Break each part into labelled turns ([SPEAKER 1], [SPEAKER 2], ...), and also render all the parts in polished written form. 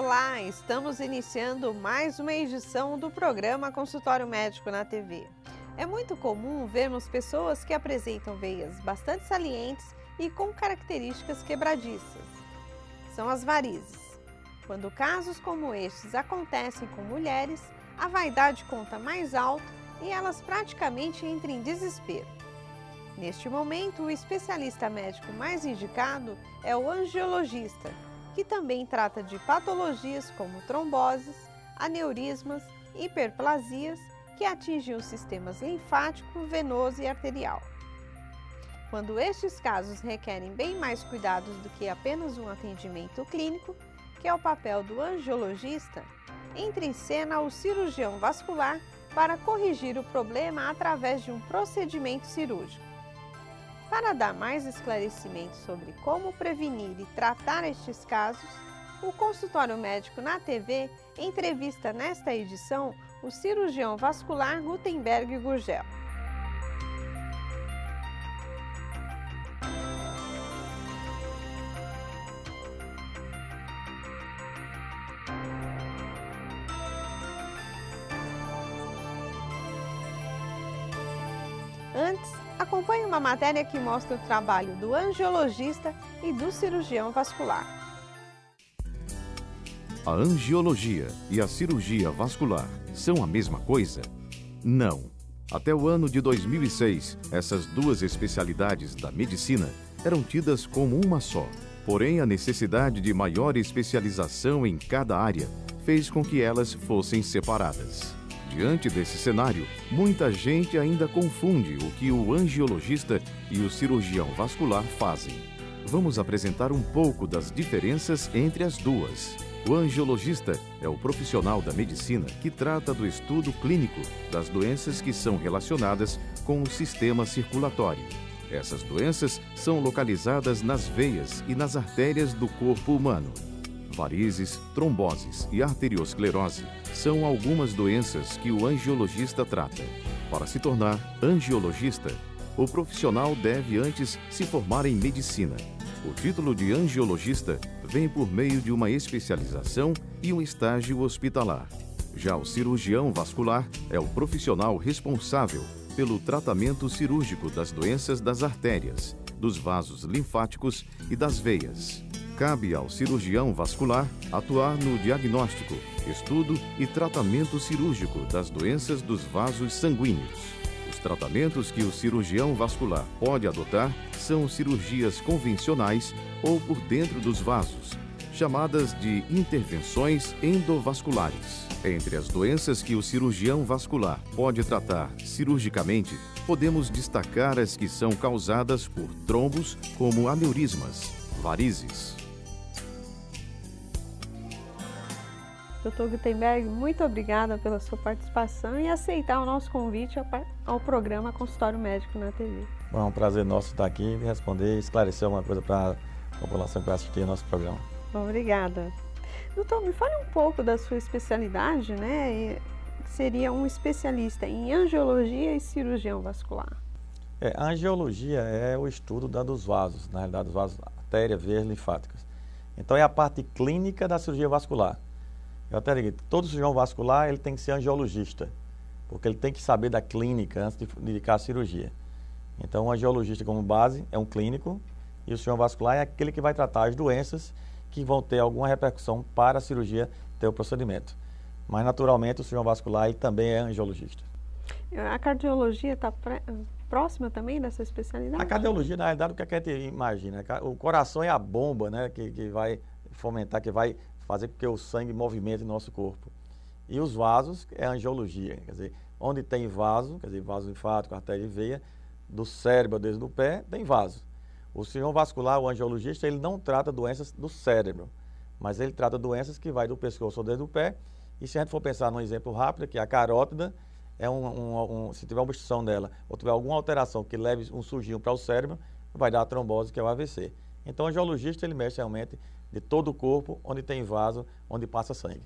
[SPEAKER 1] Olá, estamos iniciando mais uma edição do programa Consultório Médico na TV. É muito comum vermos pessoas que apresentam veias bastante salientes e com características quebradiças. São as varizes. Quando casos como estes acontecem com mulheres, a vaidade conta mais alto e elas praticamente entram em desespero. Neste momento, o especialista médico mais indicado é o angiologista, que também trata de patologias como tromboses, aneurismas, hiperplasias, que atingem os sistemas linfático, venoso e arterial. Quando estes casos requerem bem mais cuidados do que apenas um atendimento clínico, que é o papel do angiologista, entra em cena o cirurgião vascular para corrigir o problema através de um procedimento cirúrgico. Para dar mais esclarecimentos sobre como prevenir e tratar estes casos, o Consultório Médico na TV entrevista nesta edição o cirurgião vascular Gutenberg Gurgel. Antes, acompanhe uma matéria que mostra o trabalho do angiologista e do cirurgião vascular.
[SPEAKER 2] A angiologia e a cirurgia vascular são a mesma coisa? Não. Até o ano de 2006, essas duas especialidades da medicina eram tidas como uma só. Porém, a necessidade de maior especialização em cada área fez com que elas fossem separadas. Diante desse cenário, muita gente ainda confunde o que o angiologista e o cirurgião vascular fazem. Vamos apresentar um pouco das diferenças entre as duas. O angiologista é o profissional da medicina que trata do estudo clínico das doenças que são relacionadas com o sistema circulatório. Essas doenças são localizadas nas veias e nas artérias do corpo humano. Varizes, tromboses e arteriosclerose são algumas doenças que o angiologista trata. Para se tornar angiologista, o profissional deve antes se formar em medicina. O título de angiologista vem por meio de uma especialização e um estágio hospitalar. Já o cirurgião vascular é o profissional responsável pelo tratamento cirúrgico das doenças das artérias, dos vasos linfáticos e das veias. Cabe ao cirurgião vascular atuar no diagnóstico, estudo e tratamento cirúrgico das doenças dos vasos sanguíneos. Os tratamentos que o cirurgião vascular pode adotar são cirurgias convencionais ou por dentro dos vasos, chamadas de intervenções endovasculares. Entre as doenças que o cirurgião vascular pode tratar cirurgicamente, podemos destacar as que são causadas por trombos, como aneurismas, varizes.
[SPEAKER 1] Dr. Gutenberg, muito obrigada pela sua participação e aceitar o nosso convite ao programa Consultório Médico na TV.
[SPEAKER 3] Bom, é um prazer nosso estar aqui e responder e esclarecer alguma coisa para a população que vai assistir ao nosso programa.
[SPEAKER 1] Bom, obrigada. Doutor, me fale um pouco da sua especialidade, né? Seria um especialista em angiologia e cirurgião vascular.
[SPEAKER 3] A angiologia é o estudo dos vasos, na realidade, dos vasos, artérias, veias linfáticas. Então, é a parte clínica da cirurgia vascular. Eu até digo, todo cirurgião vascular ele tem que ser angiologista, porque ele tem que saber da clínica antes de dedicar à cirurgia. Então, o angiologista, como base, é um clínico, e o cirurgião vascular é aquele que vai tratar as doenças que vão ter alguma repercussão para a cirurgia ter o procedimento. Mas, naturalmente, o cirurgião vascular ele também é angiologista.
[SPEAKER 1] A cardiologia está próxima também dessa especialidade?
[SPEAKER 3] A cardiologia, na realidade, o que a gente imagina? O coração é a bomba, né, que vai fomentar, que vai fazer com que o sangue movimente o nosso corpo. E os vasos é a angiologia, quer dizer, onde tem vaso, quer dizer, vaso linfático, artéria e veia, do cérebro desde do pé, tem vaso. O cirurgião vascular, o angiologista, ele não trata doenças do cérebro, mas ele trata doenças que vai do pescoço ou desde o pé. E se a gente for pensar num exemplo rápido, que a carótida, se tiver uma obstrução dela, ou tiver alguma alteração que leve um sujinho para o cérebro, vai dar a trombose, que é o AVC. Então, o angiologista, ele mexe realmente de todo o corpo, onde tem vaso, onde passa sangue.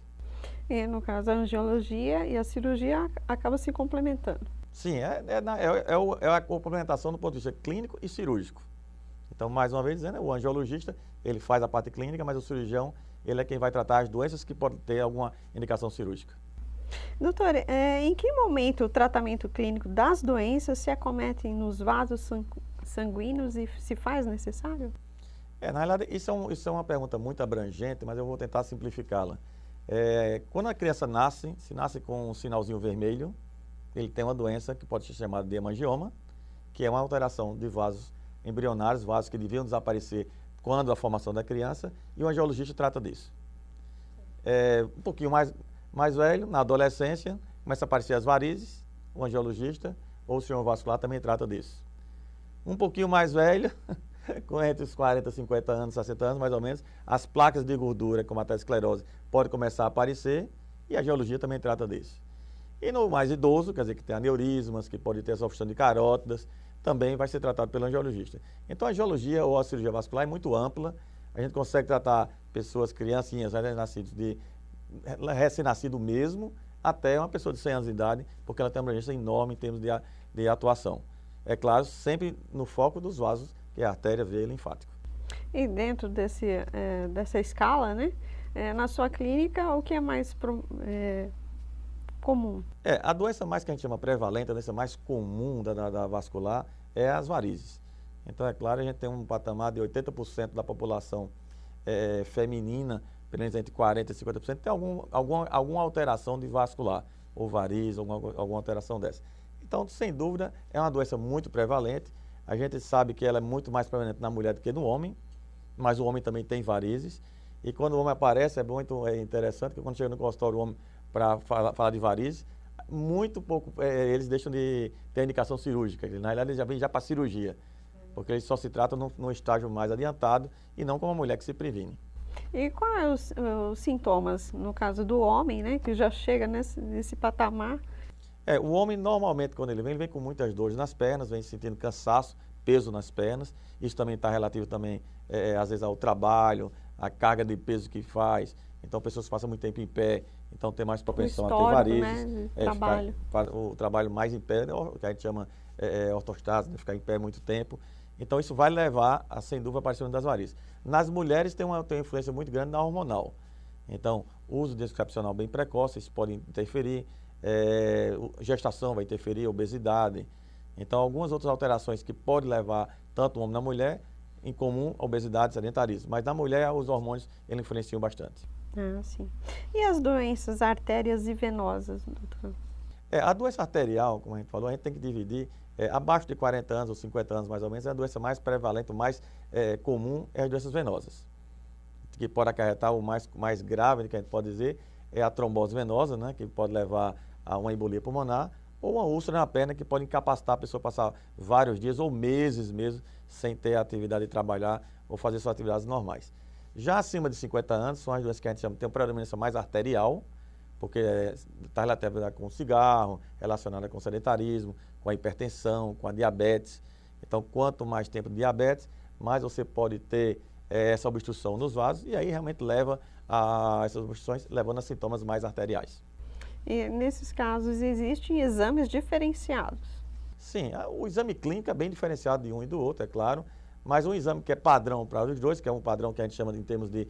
[SPEAKER 1] E, no caso, a angiologia e a cirurgia acabam se complementando.
[SPEAKER 3] Sim, é a complementação do ponto de vista clínico e cirúrgico. Então, mais uma vez dizendo, o angiologista, ele faz a parte clínica, mas o cirurgião, ele é quem vai tratar as doenças que podem ter alguma indicação cirúrgica.
[SPEAKER 1] Doutor, em que momento o tratamento clínico das doenças se acometem nos vasos sanguíneos e se faz necessário?
[SPEAKER 3] Na realidade, isso é uma pergunta muito abrangente, mas eu vou tentar simplificá-la. Quando a criança nasce, se nasce com um sinalzinho vermelho, ele tem uma doença que pode ser chamada de hemangioma, que é uma alteração de vasos embrionários, vasos que deviam desaparecer quando a formação da criança, e o angiologista trata disso. Um pouquinho mais velho, na adolescência, começa a aparecer as varizes, o angiologista ou o cirurgião vascular também trata disso. Um pouquinho mais velho, com entre os 40, 50 anos, 60 anos mais ou menos, as placas de gordura, como a aterosclerose, podem começar a aparecer e a angiologia também trata disso. E no mais idoso, quer dizer, que tem aneurismas, que pode ter essa obstrução de carótidas, também vai ser tratado pelo angiologista. Então a angiologia ou a cirurgia vascular é muito ampla, a gente consegue tratar pessoas, criancinhas, recém-nascido mesmo, até uma pessoa de 100 anos de idade, porque ela tem uma abrangência enorme em termos de atuação. É claro, sempre no foco dos vasos, que é a artéria, veia e linfático.
[SPEAKER 1] E dentro dessa escala, né, na sua clínica, o que é mais comum?
[SPEAKER 3] A doença mais que a gente chama prevalente, a doença mais comum da vascular é as varizes. Então, é claro, a gente tem um patamar de 80% da população feminina, pelo menos entre 40% e 50%, tem alguma alteração de vascular, ou variz, alguma alteração dessa. Então, sem dúvida, é uma doença muito prevalente. A gente sabe que ela é muito mais prevalente na mulher do que no homem, mas o homem também tem varizes. E quando o homem aparece, é muito interessante, que quando chega no consultório o homem para falar de varizes, muito pouco eles deixam de ter indicação cirúrgica. Na realidade, eles já vêm para a cirurgia, porque eles só se tratam num estágio mais adiantado e não como uma mulher que se previne.
[SPEAKER 1] E quais os sintomas, no caso do homem, né, que já chega nesse patamar?
[SPEAKER 3] O homem, normalmente, quando ele vem com muitas dores nas pernas, vem sentindo cansaço, peso nas pernas. Isso também está relativo também, às vezes, ao trabalho, à carga de peso que faz. Então, pessoas que passam muito tempo em pé, então tem mais propensão a ter varizes.
[SPEAKER 1] Né, trabalho.
[SPEAKER 3] O trabalho mais em pé, o que a gente chama ortostase, né, ficar em pé muito tempo. Então, isso vai levar, sem dúvida, ao aparecimento das varizes. Nas mulheres, tem uma influência muito grande na hormonal. Então, o uso de anticoncepcional bem precoce, isso pode interferir. Gestação vai interferir, obesidade. Então, algumas outras alterações que podem levar tanto o homem na mulher, em comum, obesidade, sedentarismo. Mas na mulher, os hormônios eles influenciam bastante.
[SPEAKER 1] Ah, sim. E as doenças artérias e venosas, doutor?
[SPEAKER 3] A doença arterial, como a gente falou, a gente tem que dividir. Abaixo de 40 anos ou 50 anos, mais ou menos, é a doença mais prevalente, o mais comum é as doenças venosas. Que pode acarretar o mais grave, que a gente pode dizer, é a trombose venosa, né, que pode levar a uma embolia pulmonar, ou uma úlcera na perna, que pode incapacitar a pessoa a passar vários dias ou meses mesmo, sem ter a atividade de trabalhar ou fazer suas atividades normais. Já acima de 50 anos, são as doenças que a gente chama, tem uma predominância mais arterial, porque está relacionada com o cigarro, relacionada com o sedentarismo, com a hipertensão, com a diabetes. Então, quanto mais tempo de diabetes, mais você pode ter essa obstrução nos vasos, e aí realmente leva a essas obstruções, levando a sintomas mais arteriais.
[SPEAKER 1] E nesses casos, existem exames diferenciados?
[SPEAKER 3] Sim, o exame clínico é bem diferenciado de um e do outro, é claro, mas um exame que é padrão para os dois, que é um padrão que a gente chama em termos de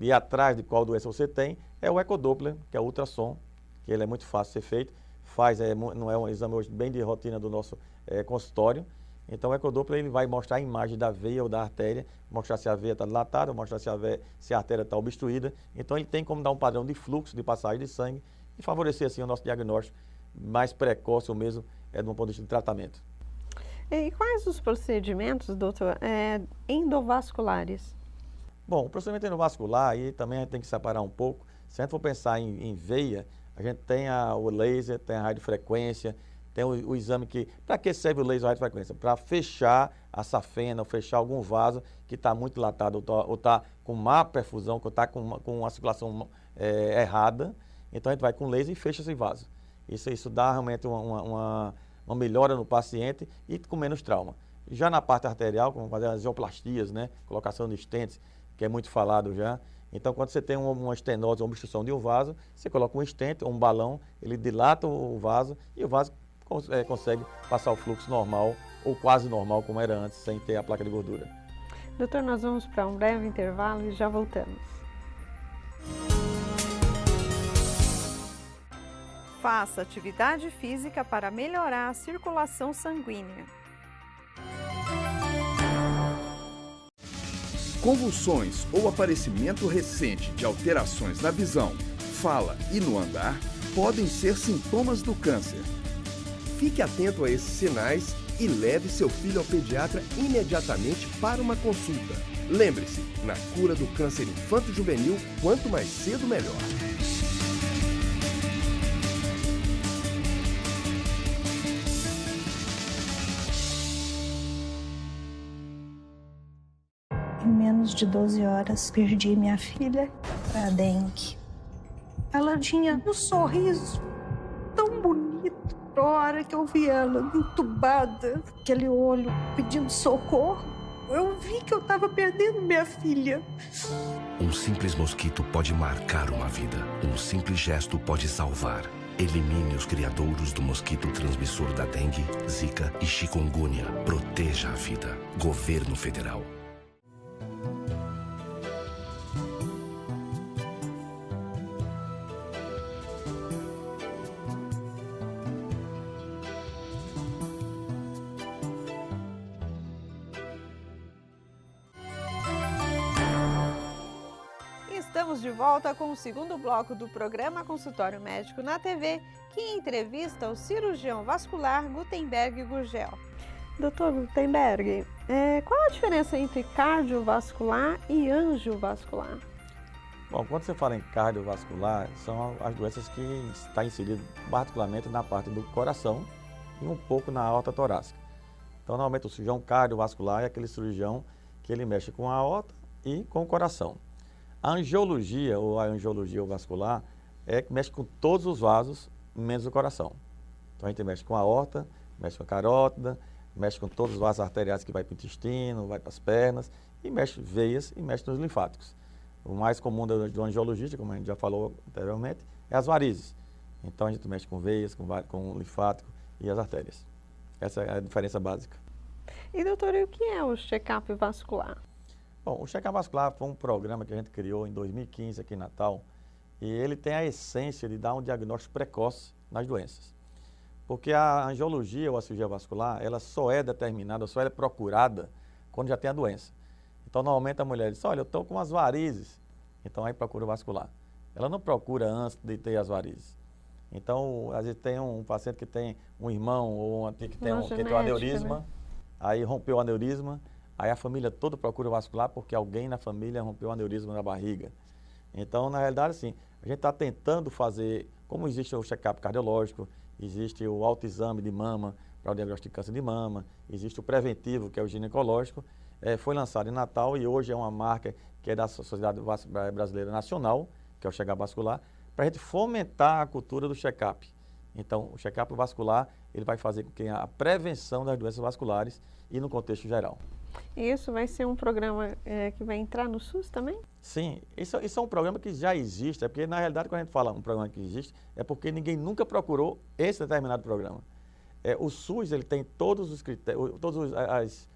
[SPEAKER 3] ir atrás de qual doença você tem, é o ecodoppler, que é o ultrassom, que ele é muito fácil de ser feito, não é um exame hoje bem de rotina do nosso consultório. Então o ecodoppler ele vai mostrar a imagem da veia ou da artéria, mostrar se a veia está dilatada, mostrar se a artéria está obstruída. Então ele tem como dar um padrão de fluxo de passagem de sangue e favorecer assim o nosso diagnóstico mais precoce ou mesmo de um ponto de vista de tratamento.
[SPEAKER 1] E quais os procedimentos, doutor, endovasculares?
[SPEAKER 3] Bom, o procedimento endovascular, aí também a gente tem que separar um pouco. Se a gente for pensar em veia, a gente tem o laser, tem a radiofrequência, tem o exame que... Para que serve o laser ou a radiofrequência? Para fechar a safena, ou fechar algum vaso que está muito dilatado, ou está com má perfusão, ou está com uma circulação errada. Então a gente vai com laser e fecha esse vaso. Isso dá realmente uma melhora no paciente e com menos trauma. Já na parte arterial, como fazer as angioplastias, né? Colocação de stents, que é muito falado já. Então, quando você tem uma estenose, uma obstrução de um vaso, você coloca um stent, um balão, ele dilata o vaso e o vaso consegue passar o fluxo normal ou quase normal, como era antes, sem ter a placa de gordura.
[SPEAKER 1] Doutor, nós vamos para um breve intervalo e já voltamos.
[SPEAKER 4] Faça atividade física para melhorar a circulação sanguínea.
[SPEAKER 5] Convulsões ou aparecimento recente de alterações na visão, fala e no andar podem ser sintomas do câncer.
[SPEAKER 6] Fique atento a esses sinais e leve seu filho ao pediatra imediatamente para uma consulta. Lembre-se, na cura do câncer infanto-juvenil, quanto mais cedo, melhor.
[SPEAKER 7] Em menos de 12 horas, perdi minha filha para a dengue. Ela tinha um sorriso tão bonito. A hora que eu vi ela entubada, aquele olho pedindo socorro, eu vi que eu estava perdendo minha filha.
[SPEAKER 8] Um simples mosquito pode marcar uma vida. Um simples gesto pode salvar. Elimine os criadouros do mosquito transmissor da dengue, zika e chikungunya. Proteja a vida. Governo Federal.
[SPEAKER 1] Estamos de volta com o segundo bloco do programa Consultório Médico na TV, que entrevista o cirurgião vascular Gutenberg Gurgel. Doutor Gutenberg, qual a diferença entre cardiovascular e angiovascular?
[SPEAKER 3] Bom, quando você fala em cardiovascular, são as doenças que estão inseridas particularmente na parte do coração e um pouco na aorta torácica. Então, normalmente o cirurgião cardiovascular é aquele cirurgião que ele mexe com a aorta e com o coração. A angiologia, ou a angiologia vascular, é que mexe com todos os vasos, menos o coração. Então a gente mexe com a aorta, mexe com a carótida, mexe com todos os vasos arteriais que vai para o intestino, vai para as pernas, e mexe veias e mexe nos linfáticos. O mais comum do angiologista, como a gente já falou anteriormente, é as varizes. Então a gente mexe com veias, com linfático e as artérias. Essa é a diferença básica.
[SPEAKER 1] E doutor, e o que é o check-up vascular?
[SPEAKER 3] Bom, o check-up vascular foi um programa que a gente criou em 2015 aqui em Natal, e ele tem a essência de dar um diagnóstico precoce nas doenças. Porque a angiologia ou a cirurgia vascular, ela só é determinada, só é procurada quando já tem a doença. Então, normalmente a mulher diz, olha, eu estou com as varizes, então aí procura o vascular. Ela não procura antes de ter as varizes. Então, às vezes tem um paciente que tem um irmão ou que tem um aneurisma, né? Aí rompeu o aneurisma, aí a família toda procura o vascular porque alguém na família rompeu o aneurisma na barriga. Então, na realidade, assim, a gente está tentando fazer, como existe o check-up cardiológico, existe o autoexame de mama para o diagnóstico de câncer de mama, existe o preventivo, que é o ginecológico, foi lançado em Natal e hoje é uma marca que é da Sociedade Brasileira Nacional, que é o check-up vascular, para a gente fomentar a cultura do check-up. Então, o check-up vascular, ele vai fazer com que a prevenção das doenças vasculares e no contexto geral.
[SPEAKER 1] Isso vai ser um programa que vai entrar no SUS também?
[SPEAKER 3] Sim, isso é um programa que já existe, porque na realidade quando a gente fala um programa que existe, é porque ninguém nunca procurou esse determinado programa. O SUS ele tem todos os critérios, todas as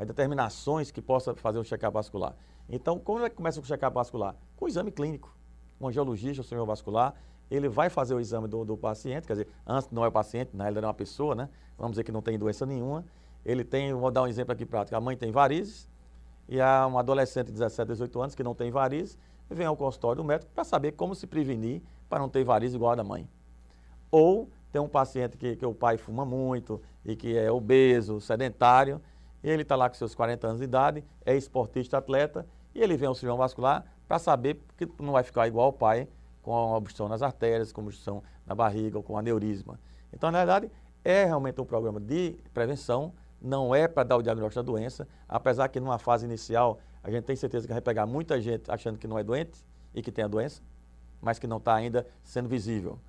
[SPEAKER 3] determinações que possa fazer um check-up vascular. Então, como é que começa o check-up vascular? Com o exame clínico. Um angiologista, o cirurgião vascular, ele vai fazer o exame do paciente, quer dizer, antes não é o paciente, na realidade é uma pessoa, né? Vamos dizer que não tem doença nenhuma. Ele tem, vou dar um exemplo aqui prático, a mãe tem varizes e há um adolescente de 17, 18 anos que não tem varizes, vem ao consultório do médico para saber como se prevenir para não ter varizes igual a da mãe. Ou tem um paciente que o pai fuma muito e que é obeso, sedentário, e ele está lá com seus 40 anos de idade, é esportista, atleta, e ele vem ao cirurgião vascular para saber que não vai ficar igual ao pai, com a obstrução nas artérias, com obstrução na barriga ou com aneurisma. Então, na verdade, é realmente um programa de prevenção, não é para dar o diagnóstico da doença, apesar que numa fase inicial a gente tem certeza que vai pegar muita gente achando que não é doente e que tem a doença, mas que não está ainda sendo visível.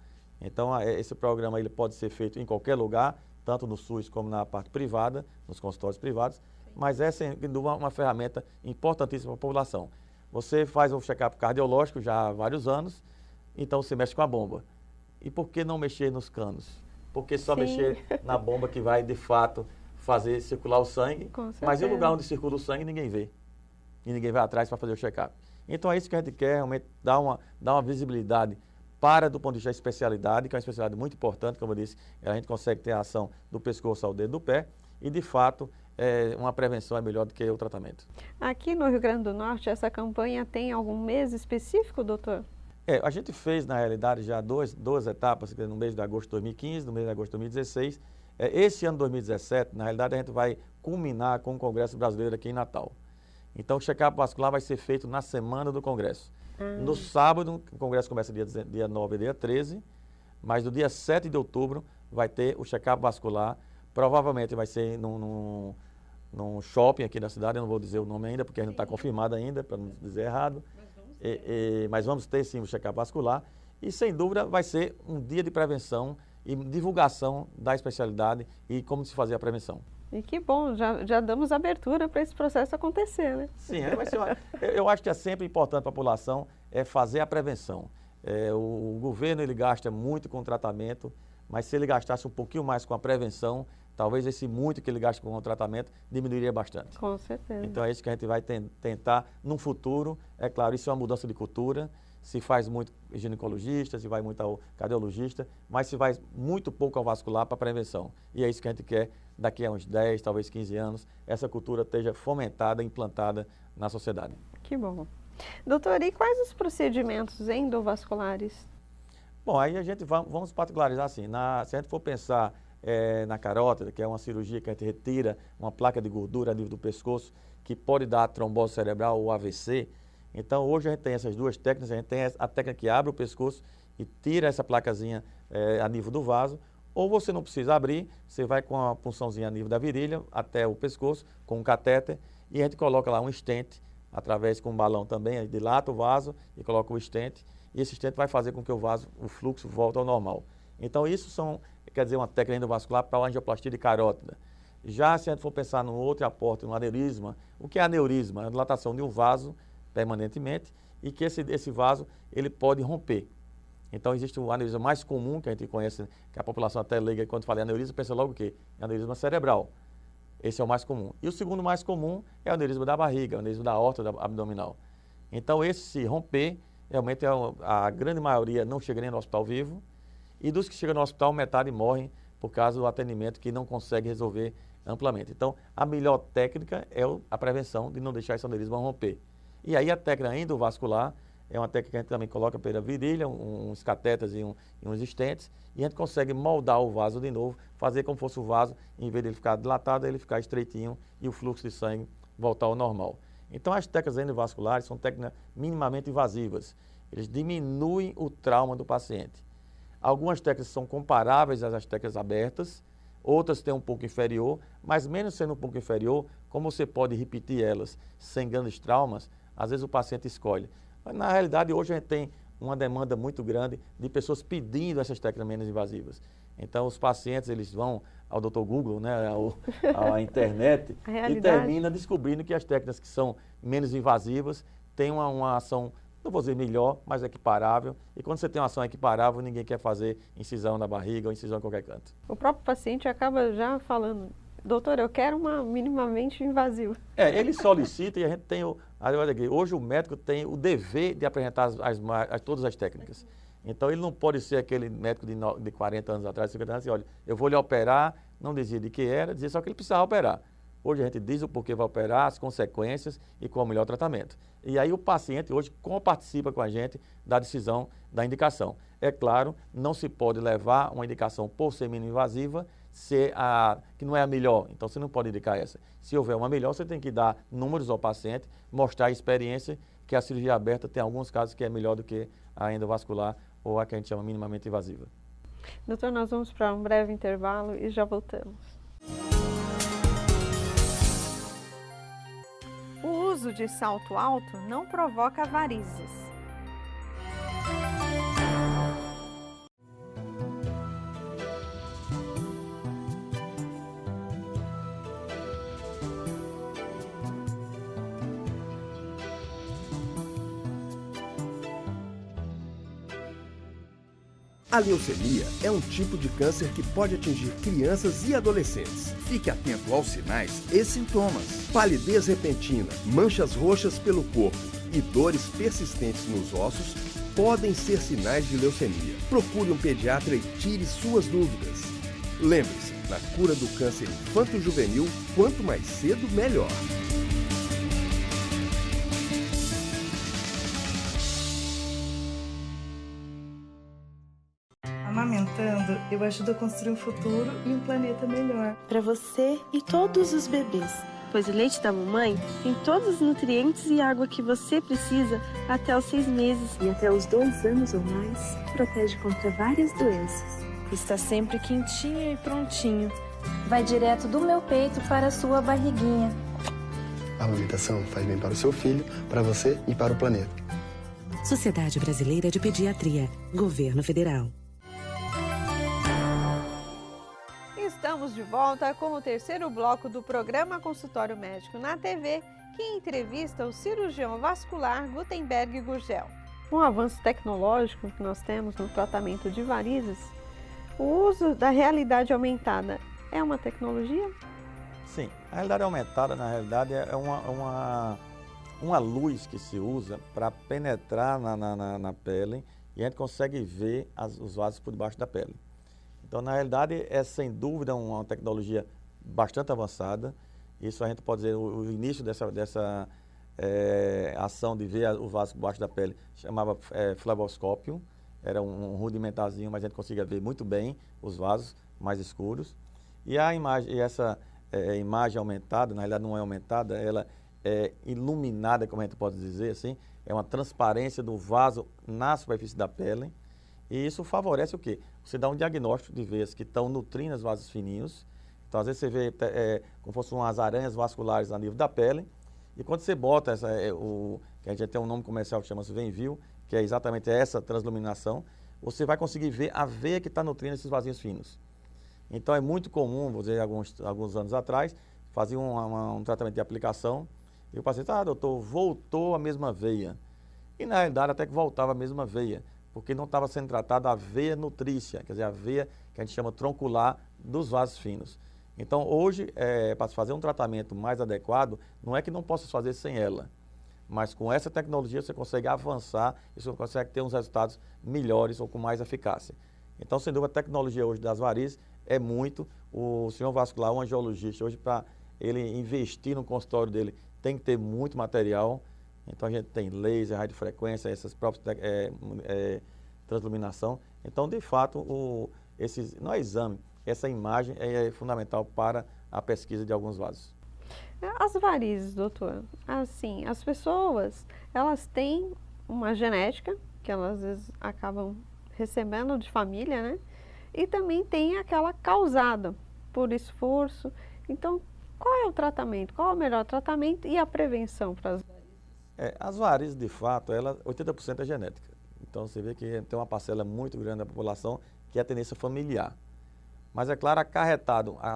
[SPEAKER 3] Então, esse programa ele pode ser feito em qualquer lugar, tanto no SUS como na parte privada, nos consultórios privados, mas é uma ferramenta importantíssima para a população. Você faz um check-up cardiológico já há vários anos, então você mexe com a bomba. E por que não mexer nos canos? Por que só mexer na bomba que vai, de fato, fazer circular o sangue? Mas em um lugar onde circula o sangue, ninguém vê. E ninguém vai atrás para fazer o check-up. Então é isso que a gente quer, realmente dar uma visibilidade para do ponto de vista da especialidade, que é uma especialidade muito importante, como eu disse, a gente consegue ter a ação do pescoço ao dedo do pé e, de fato, uma prevenção é melhor do que o tratamento.
[SPEAKER 1] Aqui no Rio Grande do Norte, essa campanha tem algum mês específico, doutor?
[SPEAKER 3] A gente fez, na realidade, já duas etapas, no mês de agosto de 2015, no mês de agosto de 2016. Esse ano 2017, na realidade, a gente vai culminar com o Congresso Brasileiro aqui em Natal. Então, o check-up vascular vai ser feito na semana do Congresso. No sábado, o Congresso começa dia 9 e dia 13, mas no dia 7 de outubro vai ter o check-up vascular. Provavelmente vai ser num shopping aqui da cidade, eu não vou dizer o nome ainda, porque ainda não está confirmado ainda, para não dizer errado. Mas vamos ter sim o check-up vascular e, sem dúvida, vai ser um dia de prevenção e divulgação da especialidade e como se fazer a prevenção.
[SPEAKER 1] E que bom, já damos abertura para esse processo acontecer, né?
[SPEAKER 3] Sim, vai ser eu acho que é sempre importante para a população fazer a prevenção. O governo ele gasta muito com o tratamento, mas se ele gastasse um pouquinho mais com a prevenção, talvez esse muito que ele gasta com o tratamento diminuiria bastante.
[SPEAKER 1] Com certeza.
[SPEAKER 3] Então é isso que a gente vai tentar no futuro. É claro, isso é uma mudança de cultura. Se faz muito ginecologista, se vai muito ao cardiologista, mas se vai muito pouco ao vascular para prevenção. E é isso que a gente quer daqui a uns 10, talvez 15 anos, essa cultura esteja fomentada, implantada na sociedade.
[SPEAKER 1] Que bom. Doutor, e quais os procedimentos endovasculares?
[SPEAKER 3] Bom, aí a gente vamos particularizar assim. Se a gente for pensar na carótida, que é uma cirurgia que a gente retira uma placa de gordura a nível do pescoço, que pode dar trombose cerebral ou AVC. Então, hoje a gente tem essas duas técnicas. A gente tem a técnica que abre o pescoço e tira essa placazinha a nível do vaso. Ou você não precisa abrir, você vai com a punçãozinha a nível da virilha até o pescoço, com um catéter, e a gente coloca lá um stent, através com um balão também, a gente dilata o vaso e coloca o stent, e esse stent vai fazer com que o fluxo volte ao normal. Então, isso quer dizer, uma técnica endovascular para a angioplastia de carótida. Já se a gente for pensar num outro aporte, no aneurisma, o que é aneurisma? É a dilatação de um vaso permanentemente e que esse vaso ele pode romper. Então, existe o aneurisma mais comum, que a gente conhece, que a população até leiga, quando fala em aneurisma, pensa logo o quê? Aneurisma cerebral. Esse é o mais comum. E o segundo mais comum é o aneurisma da barriga, o aneurisma da aorta abdominal. Então, esse se romper, realmente a grande maioria não chega nem no hospital vivo, e dos que chegam no hospital, metade morrem por causa do atendimento que não consegue resolver amplamente. Então, a melhor técnica é a prevenção de não deixar esse aneurisma romper. E aí a técnica endovascular é uma técnica que a gente também coloca pela virilha, uns catéteres e uns stents, e a gente consegue moldar o vaso de novo, fazer como fosse o vaso, em vez de ele ficar dilatado, ele ficar estreitinho e o fluxo de sangue voltar ao normal. Então as técnicas endovasculares são técnicas minimamente invasivas. Eles diminuem o trauma do paciente. Algumas técnicas são comparáveis às técnicas abertas, outras têm um pouco inferior, mas mesmo sendo um pouco inferior, como você pode repetir elas sem grandes traumas, às vezes o paciente escolhe. Mas, na realidade, hoje a gente tem uma demanda muito grande de pessoas pedindo essas técnicas menos invasivas. Então, os pacientes eles vão ao Dr. Google, né, à internet, e terminam descobrindo que as técnicas que são menos invasivas têm uma ação, não vou dizer melhor, mas equiparável. E quando você tem uma ação equiparável, ninguém quer fazer incisão na barriga ou incisão em qualquer canto.
[SPEAKER 1] O próprio paciente acaba já falando, doutor, eu quero uma minimamente invasiva.
[SPEAKER 3] Ele solicita e a gente tem hoje o médico tem o dever de apresentar todas as técnicas. Então ele não pode ser aquele médico de 40 anos atrás, 50 anos, assim, olha, eu vou lhe operar, não dizia de que era, dizia só que ele precisava operar. Hoje a gente diz o porquê vai operar, as consequências e qual é o melhor tratamento. E aí o paciente hoje participa com a gente da decisão da indicação. É claro, não se pode levar uma indicação por ser mínimo invasiva, que não é a melhor, então você não pode indicar essa. Se houver uma melhor, você tem que dar números ao paciente, mostrar a experiência, que a cirurgia aberta tem alguns casos que é melhor do que a endovascular ou a que a gente chama minimamente invasiva.
[SPEAKER 1] Doutor, nós vamos para um breve intervalo e já voltamos.
[SPEAKER 4] O uso de salto alto não provoca varizes.
[SPEAKER 6] A leucemia é um tipo de câncer que pode atingir crianças e adolescentes.
[SPEAKER 5] Fique atento aos sinais e sintomas. Palidez repentina, manchas roxas pelo corpo e dores persistentes nos ossos
[SPEAKER 6] podem ser sinais de leucemia. Procure um pediatra e tire suas dúvidas. Lembre-se, na cura do câncer infanto-juvenil, quanto mais cedo, melhor.
[SPEAKER 9] Amamentando, eu ajudo a construir um futuro e um planeta melhor.
[SPEAKER 10] Para você e todos os bebês, pois o leite da mamãe tem todos os nutrientes e água que você precisa até os 6 meses.
[SPEAKER 11] E até os 2 anos ou mais, protege contra várias doenças.
[SPEAKER 4] Está sempre quentinho e prontinho.
[SPEAKER 12] Vai direto do meu peito para a sua barriguinha.
[SPEAKER 13] A amamentação faz bem para o seu filho, para você e para o planeta.
[SPEAKER 14] Sociedade Brasileira de Pediatria, Governo Federal.
[SPEAKER 1] Estamos de volta com o terceiro bloco do programa Consultório Médico na TV, que entrevista o cirurgião vascular Gutenberg Gurgel. Com o avanço tecnológico que nós temos no tratamento de varizes, o uso da realidade aumentada é uma tecnologia?
[SPEAKER 3] Sim, a realidade aumentada, na realidade, é uma luz que se usa para penetrar na pele e a gente consegue ver os vasos por debaixo da pele. Então, na realidade, é sem dúvida uma tecnologia bastante avançada. Isso a gente pode dizer, o início dessa ação de ver o vaso por baixo da pele chamava fleboscópio. Era um rudimentarzinho, mas a gente conseguia ver muito bem os vasos mais escuros. E a imagem, essa imagem aumentada, na realidade não é aumentada, ela é iluminada, como a gente pode dizer assim, é uma transparência do vaso na superfície da pele. E isso favorece o quê? Você dá um diagnóstico de veias que estão nutrindo os vasos fininhos. Então, às vezes você vê como se fossem umas aranhas vasculares a nível da pele. E quando você bota que a gente tem um nome comercial que chama-se Venvil, que é exatamente essa transluminação, você vai conseguir ver a veia que está nutrindo esses vasinhos finos. Então, é muito comum, vou dizer, alguns anos atrás, fazia um tratamento de aplicação e o paciente, doutor, voltou a mesma veia. E, na realidade, até que voltava a mesma veia, porque não estava sendo tratada a veia nutrícia, quer dizer, a veia que a gente chama troncular dos vasos finos. Então, hoje, para se fazer um tratamento mais adequado, não é que não possa fazer sem ela, mas com essa tecnologia você consegue avançar e você consegue ter uns resultados melhores ou com mais eficácia. Então, sem dúvida, a tecnologia hoje das varizes é muito. O cirurgião vascular, um angiologista, hoje para ele investir no consultório dele, tem que ter muito material. Então, a gente tem laser, radiofrequência, essas próprias transluminação. Então, de fato, no exame, essa imagem é fundamental para a pesquisa de alguns vasos.
[SPEAKER 1] As varizes, doutor, assim, as pessoas, elas têm uma genética, que elas às vezes acabam recebendo de família, né? E também tem aquela causada por esforço. Então, qual é o tratamento? Qual é o melhor tratamento e a prevenção para as varizes?
[SPEAKER 3] As varizes, de fato, 80% é genética. Então, você vê que tem uma parcela muito grande da população que é a tendência familiar. Mas, é claro,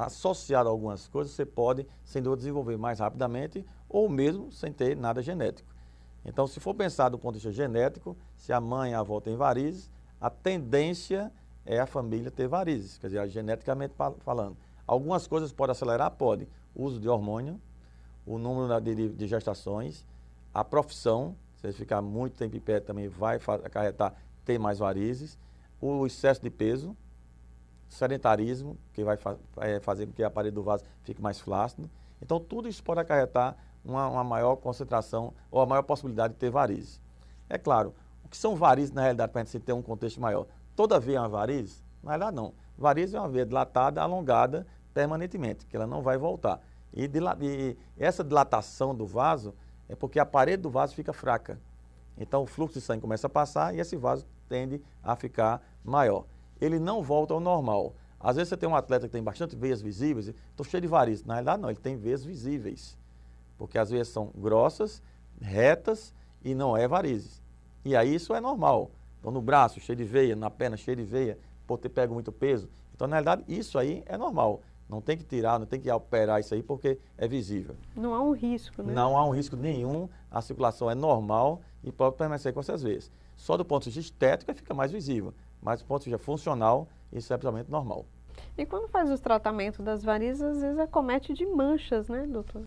[SPEAKER 3] associado a algumas coisas, você pode, sem dúvida, desenvolver mais rapidamente ou mesmo sem ter nada genético. Então, se for pensar do ponto de vista genético, se a mãe e a avó têm varizes, a tendência é a família ter varizes, quer dizer, geneticamente falando. Algumas coisas podem acelerar? Pode. O uso de hormônio, o número de gestações, a profissão, se você ficar muito tempo em pé também vai acarretar ter mais varizes, o excesso de peso, sedentarismo, que vai fazer com que a parede do vaso fique mais flácido. Então, tudo isso pode acarretar uma maior concentração ou a maior possibilidade de ter varizes. É claro, o que são varizes na realidade, para a gente ter um contexto maior? Toda veia é uma varize? Na realidade, não. Varize é uma veia dilatada, alongada permanentemente, que ela não vai voltar. E essa dilatação do vaso é porque a parede do vaso fica fraca. Então, o fluxo de sangue começa a passar e esse vaso tende a ficar maior. Ele não volta ao normal. Às vezes você tem um atleta que tem bastante veias visíveis, estou cheio de varizes. Na realidade, não, ele tem veias visíveis. Porque as veias são grossas, retas e não é varizes. E aí isso é normal. Então, no braço, cheio de veia, na perna, cheio de veia, por ter pego muito peso. Então, na realidade, isso aí é normal. Não tem que tirar, não tem que operar isso aí porque é visível.
[SPEAKER 1] Não há um risco, né?
[SPEAKER 3] Não há um risco nenhum, a circulação é normal e pode permanecer com essas veias. Só do ponto de vista estético fica mais visível, mas do ponto de vista funcional, isso é absolutamente normal.
[SPEAKER 1] E quando faz os tratamentos das varizes, às vezes acomete de manchas, né, doutor?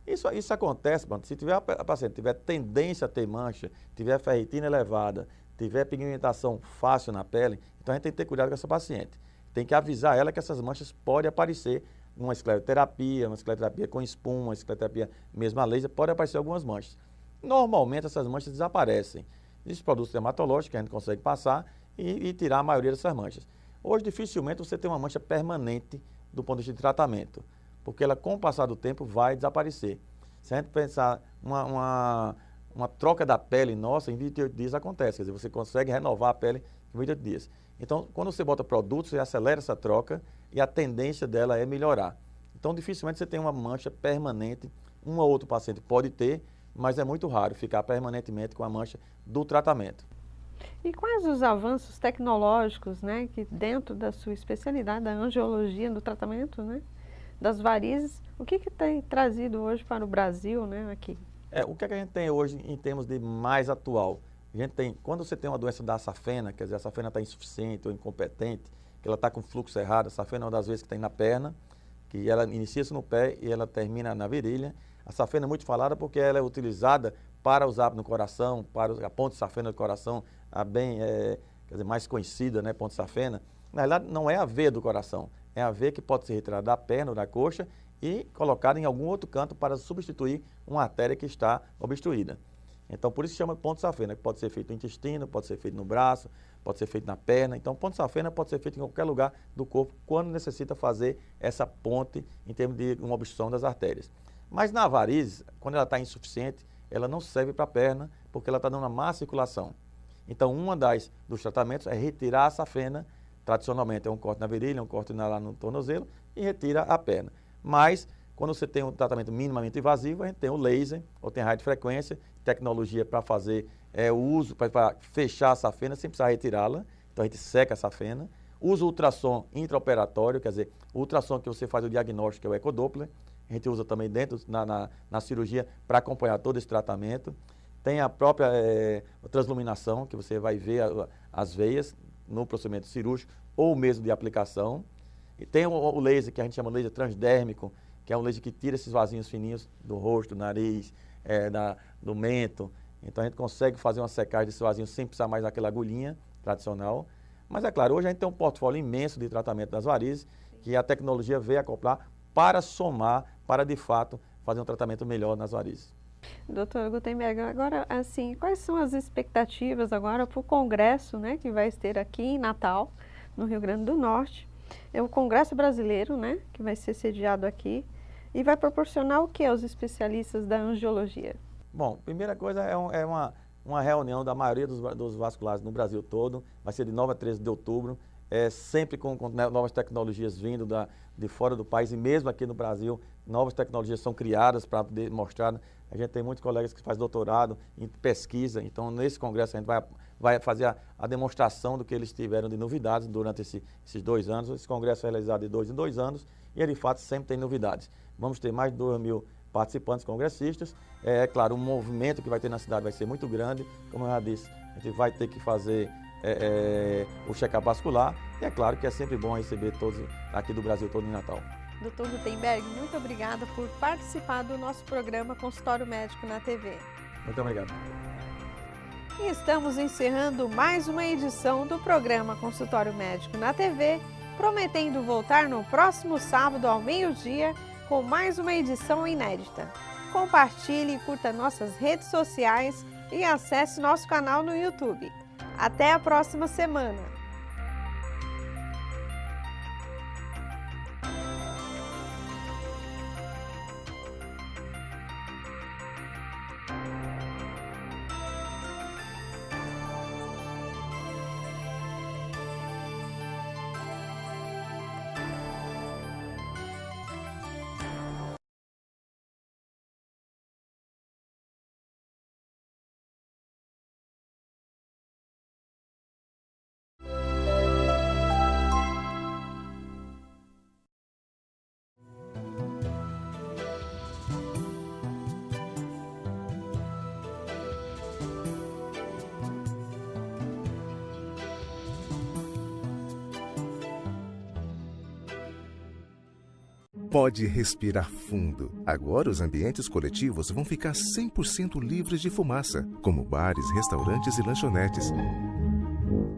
[SPEAKER 3] Isso acontece, se a paciente tiver tendência a ter mancha, tiver ferritina elevada, tiver pigmentação fácil na pele, então a gente tem que ter cuidado com essa paciente. Tem que avisar ela que essas manchas podem aparecer numa escleroterapia com espuma, uma escleroterapia mesmo a laser, pode aparecer algumas manchas. Normalmente essas manchas desaparecem. Existem produtos dermatológicos que a gente consegue passar e tirar a maioria dessas manchas. Hoje, dificilmente você tem uma mancha permanente do ponto de vista de tratamento, porque ela, com o passar do tempo, vai desaparecer. Se a gente pensar uma troca da pele nossa, em 28 dias acontece, quer dizer, você consegue renovar a pele em 28 dias. Então, quando você bota produtos, você acelera essa troca e a tendência dela é melhorar. Então, dificilmente você tem uma mancha permanente, um ou outro paciente pode ter, mas é muito raro ficar permanentemente com a mancha do tratamento.
[SPEAKER 1] E quais os avanços tecnológicos, né, que dentro da sua especialidade, da angiologia, do tratamento, né, das varizes, o que tem trazido hoje para o Brasil, né, aqui?
[SPEAKER 3] O que a gente tem hoje em termos de mais atual? A gente tem, quando você tem uma doença da safena, quer dizer, a safena está insuficiente ou incompetente, que ela está com fluxo errado, a safena é uma das vezes que tem na perna, que ela inicia-se no pé e ela termina na virilha. A safena é muito falada porque ela é utilizada para usar no coração, para a ponte safena do coração, a bem, quer dizer, mais conhecida, né, ponte safena. Na realidade, não é a veia do coração, é a veia que pode ser retirada da perna ou da coxa e colocada em algum outro canto para substituir uma artéria que está obstruída. Então, por isso se chama ponte safena, que pode ser feito no intestino, pode ser feito no braço, pode ser feito na perna. Então, ponte safena pode ser feito em qualquer lugar do corpo quando necessita fazer essa ponte em termos de uma obstrução das artérias. Mas na varizes, quando ela está insuficiente, ela não serve para a perna porque ela está dando uma má circulação. Então, dos tratamentos é retirar a safena, tradicionalmente é um corte na virilha, um corte lá no tornozelo e retira a perna. Mas, quando você tem um tratamento minimamente invasivo, a gente tem o laser, ou tem radiofrequência, tecnologia para fazer o uso, para fechar a safena sem precisar retirá-la. Então, a gente seca a safena. Usa o ultrassom intraoperatório, quer dizer, o ultrassom que você faz o diagnóstico, que é o ecodoppler. A gente usa também dentro, na cirurgia, para acompanhar todo esse tratamento. Tem a própria transluminação, que você vai ver as veias no procedimento cirúrgico ou mesmo de aplicação. E tem o laser, que a gente chama de laser transdérmico, que é um laser que tira esses vasinhos fininhos do rosto, do nariz, do mento. Então, a gente consegue fazer uma secagem desses vasinhos sem precisar mais daquela agulhinha tradicional. Mas, é claro, hoje a gente tem um portfólio imenso de tratamento das varizes, que a tecnologia veio acoplar para somar, para, de fato, fazer um tratamento melhor nas varizes.
[SPEAKER 1] Doutor Gutenberg, agora, assim, quais são as expectativas agora para o congresso, né, que vai ter aqui em Natal, no Rio Grande do Norte? É o Congresso Brasileiro, né, que vai ser sediado aqui e vai proporcionar o que aos especialistas da angiologia? Bom,
[SPEAKER 3] primeira coisa é uma reunião da maioria dos vasculares no Brasil todo, vai ser de 9 a 13 de outubro, sempre com novas tecnologias vindo de fora do país e mesmo aqui no Brasil, novas tecnologias são criadas para poder mostrar. A gente tem muitos colegas que fazem doutorado em pesquisa, então nesse congresso a gente vai fazer a demonstração do que eles tiveram de novidades durante esses 2 anos. Esse congresso é realizado de 2 em 2 anos e ele, de fato, sempre tem novidades. Vamos ter mais de 2.000 participantes congressistas. É claro, o movimento que vai ter na cidade vai ser muito grande. Como eu já disse, a gente vai ter que fazer o check-up vascular e é claro que é sempre bom receber todos aqui do Brasil todo em Natal.
[SPEAKER 1] Dr. Gutenberg, muito obrigada por participar do nosso programa Consultório Médico na TV.
[SPEAKER 3] Muito obrigado.
[SPEAKER 1] E estamos encerrando mais uma edição do programa Consultório Médico na TV, prometendo voltar no próximo sábado ao meio-dia com mais uma edição inédita. Compartilhe e curta nossas redes sociais e acesse nosso canal no YouTube. Até a próxima semana!
[SPEAKER 15] Pode respirar fundo. Agora os ambientes coletivos vão ficar 100% livres de fumaça, como bares, restaurantes e lanchonetes.
[SPEAKER 2] Brasil.